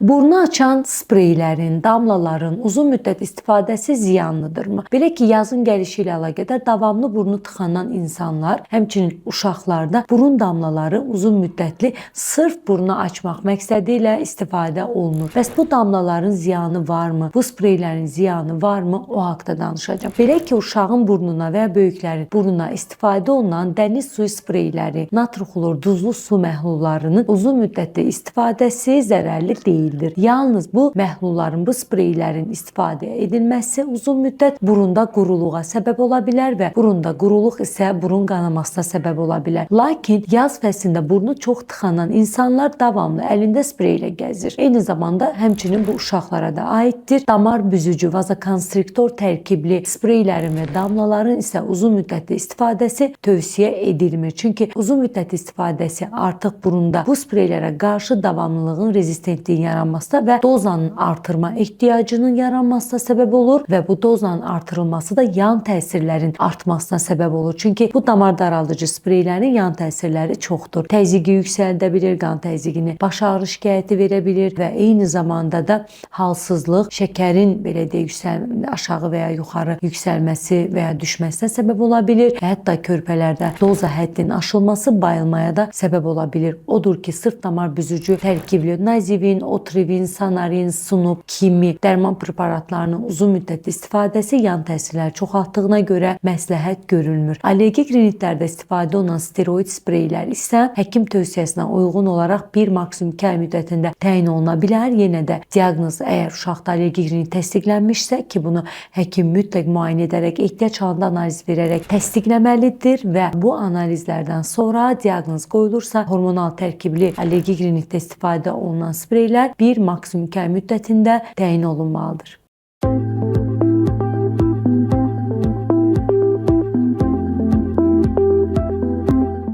Burnu açan spreylərin, damlaların uzun müddət istifadəsi ziyanlıdırmı? Belə ki, yazın gəlişi ilə əlaqədar davamlı burnu tıxanan insanlar, həmçinin uşaqlarda burun damlaları uzun müddətli sırf burnu açmaq məqsədi ilə istifadə olunur. Bəs bu damlaların ziyanı varmı? Bu spreylərin ziyanı varmı? O haqqda danışacağım. Belə ki, uşağın burnuna və ya böyüklərin burnuna istifadə olunan dəniz suyu spreyləri, natr xlor, duzlu su məhlullarının uzun müddətli istifadəsi zərərli deyil. Yalnız bu məhlulların, bu spreylərin istifadə edilməsi uzun müddət burunda quruluğa səbəb ola bilər və burunda quruluq isə burun qanamasına səbəb ola bilər. Lakin yaz fəslində burnu çox tıxanan insanlar davamlı əlində sprey ilə gəzir. Eyni zamanda həmçinin bu uşaqlara da aiddir. Damar büzücü, vazokonstriktor tərkibli spreylərin və damlaların isə uzun müddətli istifadəsi tövsiyə edilmir. Çünki uzun müddətli istifadəsi artıq burunda bu spreylərə qarşı davamlılığın rezistentliyi yaranmasına və dozanın artırma ehtiyacının yaranmasına səbəb olur və bu dozanın artırılması da yan təsirlərin artmasına səbəb olur. Çünki bu damar daraldıcı spreylərin yan təsirləri çoxdur. Təzyiqi yüksəldə bilir, qan təzyiqini, baş ağrı şikayəti verə bilir və eyni zamanda da halsızlıq, şəkərin belə deyək aşağı və ya yuxarı yüksəlməsi və ya düşməsinə səbəb ola bilir və hətta körpələrdə doza həddinin aşılması bayılmaya da səbəb ola bilir. Odur ki, sırf damar büzücü tərkibli nazivin, otrivin, sanarin, sunub kimi dərman preparatlarının uzun müddətli istifadəsi yan təsirləri çoxaltdığına görə məsləhət görülmür. Allergik rinitlərdə istifadə olunan steroid spreylər isə həkim tövsiyəsinə uyğun olaraq bir maksimum 2 ay müddətində təyin oluna bilər. Yenə də diaqnoz əgər uşaqda allergik rinit təsdiqlənmişsə ki, bunu həkim mütləq müayinə edərək, ehtiyac halında analiz verərək təsdiqləməlidir və bu analizlərdən sonra diaqnoz qoyulursa hormonal tərkibli allergik rinitdə istifadə olunan spreylər bir maksimum 2 ay müddətində təyin olunmalıdır.